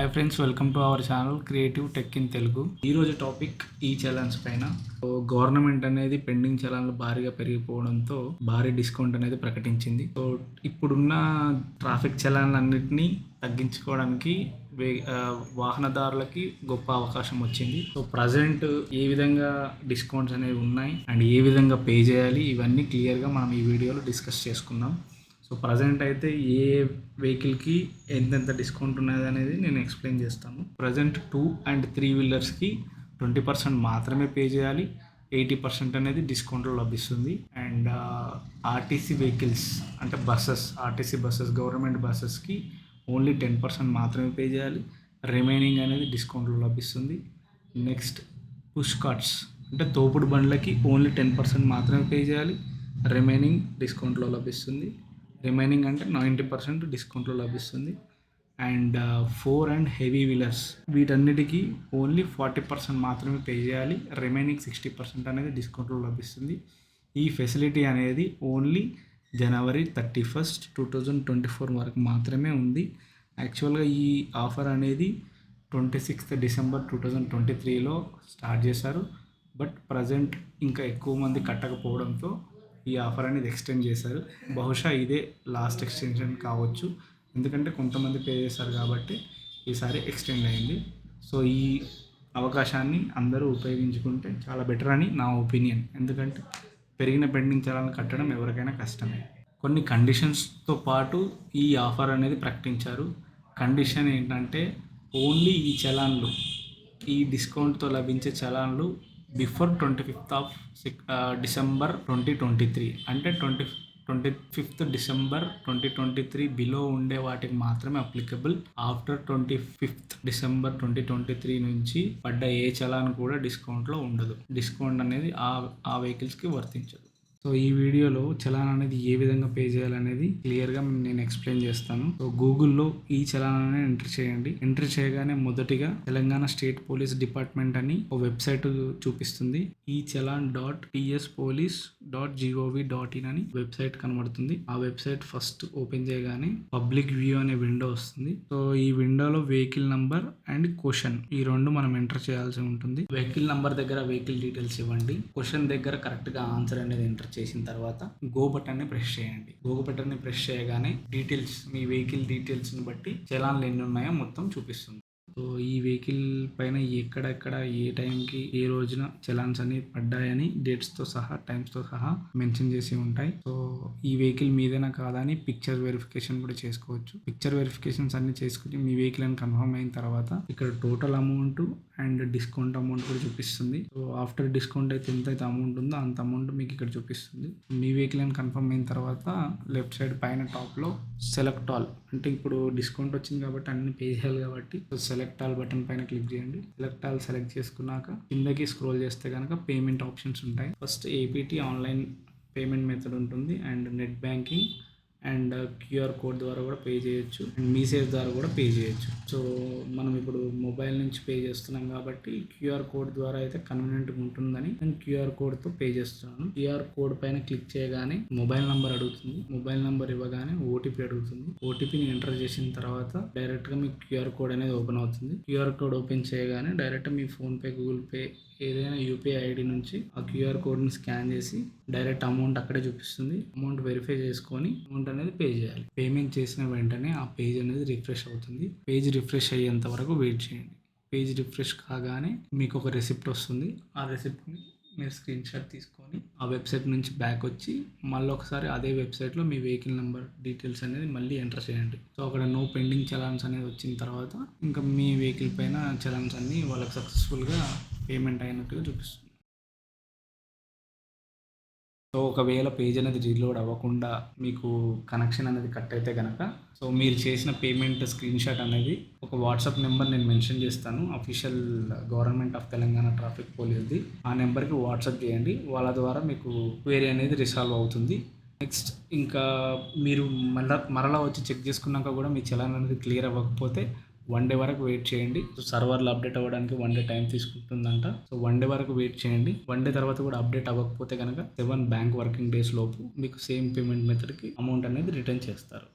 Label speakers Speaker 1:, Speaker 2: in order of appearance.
Speaker 1: Hi friends, welcome to our channel creative tech in Telugu. ఈరోజు topic ఈ చలాన్స్ పైన. Government అనేది పెండింగ్ చలాన్లు భారీగా పెరిగిపోవడంతో భారీ డిస్కౌంట్ అనేది ప్రకటించింది. సో ఇప్పుడున్న ట్రాఫిక్ చలాన్లన్నింటినీ తగ్గించుకోవడానికి వాహనదారులకి గొప్ప అవకాశం వచ్చింది. సో ప్రజెంట్ ఏ విధంగా డిస్కౌంట్స్ అనేవి ఉన్నాయి అండ్ ఏ విధంగా పే చేయాలి, ఇవన్నీ క్లియర్గా మనం ఈ వీడియోలో డిస్కస్ చేసుకుందాం. సో ప్రజెంట్ అయితే ఏ వెహికల్కి ఎంతెంత డిస్కౌంట్ ఉన్నది అనేది నేను ఎక్స్ప్లెయిన్ చేస్తాను. ప్రజెంట్ 2 and 3 వీలర్స్కి 20% మాత్రమే పే చేయాలి. 80% అనేది డిస్కౌంట్లో లభిస్తుంది. అండ్ ఆర్టీసీ వెహికల్స్ అంటే ఆర్టీసీ బస్సెస్, గవర్నమెంట్ బస్సెస్కి ఓన్లీ 10% మాత్రమే పే చేయాలి. రిమైనింగ్ అనేది డిస్కౌంట్లో లభిస్తుంది. నెక్స్ట్ పుష్ కార్ట్స్ అంటే తోపుడు బండ్లకి ఓన్లీ 10% మాత్రమే పే చేయాలి. రిమైనింగ్ డిస్కౌంట్లో లభిస్తుంది. రిమైనింగ్ అంటే 90% డిస్కౌంట్లో లభిస్తుంది. అండ్ 4 and హెవీ వీలర్స్ వీటన్నిటికీ ఓన్లీ 40% మాత్రమే పే చేయాలి. రిమైనింగ్ 60% అనేది డిస్కౌంట్లో లభిస్తుంది. ఈ ఫెసిలిటీ అనేది ఓన్లీ January 31st, 2024 వరకు మాత్రమే ఉంది. యాక్చువల్గా ఈ ఆఫర్ అనేది 26th December 2023లో స్టార్ట్ చేశారు. బట్ ప్రజెంట్ ఇంకా ఎక్కువ మంది కట్టకపోవడంతో ఈ ఆఫర్ అనేది ఎక్స్టెండ్ చేశారు. బహుశా ఇదే లాస్ట్ ఎక్స్టెన్షన్ కావచ్చు, ఎందుకంటే కొంతమంది పే చేశారు కాబట్టి ఈసారి ఎక్స్టెండ్ అయింది. సో ఈ అవకాశాన్ని అందరూ ఉపయోగించుకుంటే చాలా బెటర్ అని నా ఒపీనియన్. ఎందుకంటే పెరిగిన పెండింగ్ చలాన్లు కట్టడం ఎవరికైనా కష్టమే. కొన్ని కండిషన్స్తో పాటు ఈ ఆఫర్ అనేది ప్రకటించారు. కండిషన్ ఏంటంటే ఓన్లీ ఈ డిస్కౌంట్తో లభించే చలాన్లు బిఫోర్ 25th December 2023 అంటే 25th December 2023 బిలో ఉండే వాటికి మాత్రమే అప్లికబుల్. ఆఫ్టర్ 25th December 2023 నుంచి పడ్డ ఏ చలాన్ కూడా డిస్కౌంట్లో ఉండదు. డిస్కౌంట్ అనేది ఆ వెహికల్స్కి వర్తించదు. సో ఈ వీడియోలో చలాన్ అనేది ఏ విధంగా పే చేయాలనేది క్లియర్గా నేను ఎక్స్ప్లెయిన్ చేస్తాను. సో గూగుల్లో ఈ చలాన్ అనేది ఎంటర్ చేయండి. ఎంటర్ చేయగానే మొదటిగా తెలంగాణ స్టేట్ పోలీస్ డిపార్ట్మెంట్ అని ఒక వెబ్సైట్ చూపిస్తుంది. ఈ chalan.tspolice.gov.in అని వెబ్సైట్ కనబడుతుంది. ఆ వెబ్సైట్ ఫస్ట్ ఓపెన్ చేయగానే పబ్లిక్ వ్యూ అనే విండో వస్తుంది. సో ఈ విండోలో వెహికల్ నంబర్ అండ్ క్వశ్చన్ ఈ రెండు మనం ఎంటర్ చేయాల్సి ఉంటుంది. వెహికల్ నంబర్ దగ్గర వెహికల్ డీటెయిల్స్ ఇవ్వండి. క్వశ్చన్ దగ్గర కరెక్ట్గా ఆన్సర్ అనేది ఎంటర్ చేసిన తర్వాత గో బటన్ని ప్రెస్ చేయండి. గో బటన్ని ప్రెస్ చేయగానే డీటెయిల్స్, మీ వెహికల్ డీటెయిల్స్ని బట్టి చలాన్లు ఎన్ని ఉన్నాయో మొత్తం చూపిస్తుంది. సో ఈ వెహికల్ పైన ఎక్కడెక్కడ ఏ టైంకి ఏ రోజున చలాన్స్ అనేవి పడ్డాయని డేట్స్తో సహా టైమ్స్తో సహా మెన్షన్ చేసి ఉంటాయి. సో ఈ వెహికల్ మీదేనా కాదా అని పిక్చర్ వెరిఫికేషన్ కూడా చేసుకోవచ్చు. పిక్చర్ వెరిఫికేషన్స్ అన్ని చేసుకుని మీ వెహికల్ అని కన్ఫర్మ్ అయిన తర్వాత ఇక్కడ total amount and discount amount కూడా చూపిస్తుంది. సో ఆఫ్టర్ డిస్కౌంట్ అయితే ఎంతైతే అమౌంట్ ఉందో అంత అమౌంట్ మీకు ఇక్కడ చూపిస్తుంది. మీ వెహికల్ అని కన్ఫర్మ్ అయిన తర్వాత లెఫ్ట్ సైడ్ పైన టాప్లో సెలెక్ట్ ఆల్ అంటే ఇప్పుడు డిస్కౌంట్ వచ్చింది కాబట్టి అన్ని పే చేయాలి కాబట్టి సెలెక్ట్ ఆల్ బటన్ పైన క్లిక్ చేయండి. సెలెక్ట్ ఆల్ సెలెక్ట్ చేసుకున్నాక కిందకి స్క్రోల్ చేస్తే కనుక పేమెంట్ ఆప్షన్స్ ఉంటాయి. First APT online payment method ఉంటుంది and net banking and QR code ద్వారా కూడా పే చేయొచ్చు అండ్ మీసేజ్ ద్వారా కూడా పే చేయొచ్చు. సో మనం ఇప్పుడు మొబైల్ నుంచి పే చేస్తున్నాం కాబట్టి క్యూఆర్ కోడ్ ద్వారా అయితే కన్వీనియంట్గా ఉంటుందని నేను క్యూఆర్ కోడ్తో పే చేస్తున్నాను. క్యూఆర్ కోడ్ పైన క్లిక్ చేయగానే మొబైల్ నెంబర్ అడుగుతుంది. మొబైల్ నెంబర్ ఇవ్వగానే ఓటీపీ అడుగుతుంది. ఓటీపీని ఎంటర్ చేసిన తర్వాత డైరెక్ట్గా మీ క్యూఆర్ కోడ్ అనేది ఓపెన్ అవుతుంది. క్యూఆర్ కోడ్ ఓపెన్ చేయగానే డైరెక్ట్ మీ ఫోన్పే, గూగుల్ పే ఏదైనా యూపీఐ ఐడి నుంచి ఆ క్యూఆర్ కోడ్ని స్కాన్ చేసి డైరెక్ట్ అమౌంట్ అక్కడే చూపిస్తుంది. అమౌంట్ వెరిఫై చేసుకొని అమౌంట్ అనేది పే చేయాలి. పేమెంట్ చేసిన వెంటనే ఆ పేజ్ అనేది రిఫ్రెష్ అవుతుంది. పేజ్ రిఫ్రెష్ అయ్యేంత వరకు వెయిట్ చేయండి. పేజ్ రిఫ్రెష్ కాగానే మీకు ఒక రెసిప్ట్ వస్తుంది. ఆ రెసిప్ట్ని మీరు స్క్రీన్ షాట్ తీసుకొని ఆ వెబ్సైట్ నుంచి బ్యాక్ వచ్చి మళ్ళీ ఒకసారి అదే వెబ్సైట్లో మీ వెహికల్ నెంబర్ డీటెయిల్స్ అనేది మళ్ళీ ఎంటర్ చేయండి. సో అక్కడ నో పెండింగ్ చలాన్స్ అనేది వచ్చిన తర్వాత ఇంకా మీ వెహికల్ పైన చలాన్స్ అన్నీ వాళ్ళకి సక్సెస్ఫుల్గా పేమెంట్ అయినట్టుగా చూపిస్తుంది. సో ఒకవేళ పేజ్ అనేది రీలోడ్ అవ్వకుండా మీకు కనెక్షన్ అనేది కట్ అయితే కనుక సో మీరు చేసిన పేమెంట్ స్క్రీన్ షాట్ అనేది ఒక వాట్సాప్ నెంబర్ నేను మెన్షన్ చేస్తాను, official government of Telangana traffic పోలీస్ది. ఆ నెంబర్కి వాట్సాప్ చేయండి. వాళ్ళ ద్వారా మీకు క్వెరీ అనేది రిసాల్వ్ అవుతుంది. నెక్స్ట్ ఇంకా మీరు మరలా వచ్చి చెక్ చేసుకున్నాక కూడా మీ చలాన్ అనేది క్లియర్ అవ్వకపోతే 1 day వరకు వెయిట్ చేయండి. సో సర్వర్లో అప్డేట్ అవ్వడానికి 1 day టైం తీసుకుంటుందంట. సో 1 day వరకు వెయిట్ చేయండి. 1 day తర్వాత కూడా అప్డేట్ అవ్వకపోతే కనుక 7 బ్యాంక్ వర్కింగ్ డేస్ లోపు మీకు సేమ్ పేమెంట్ మెథడ్కి అమౌంట్ అనేది రిటర్న్ చేస్తారు.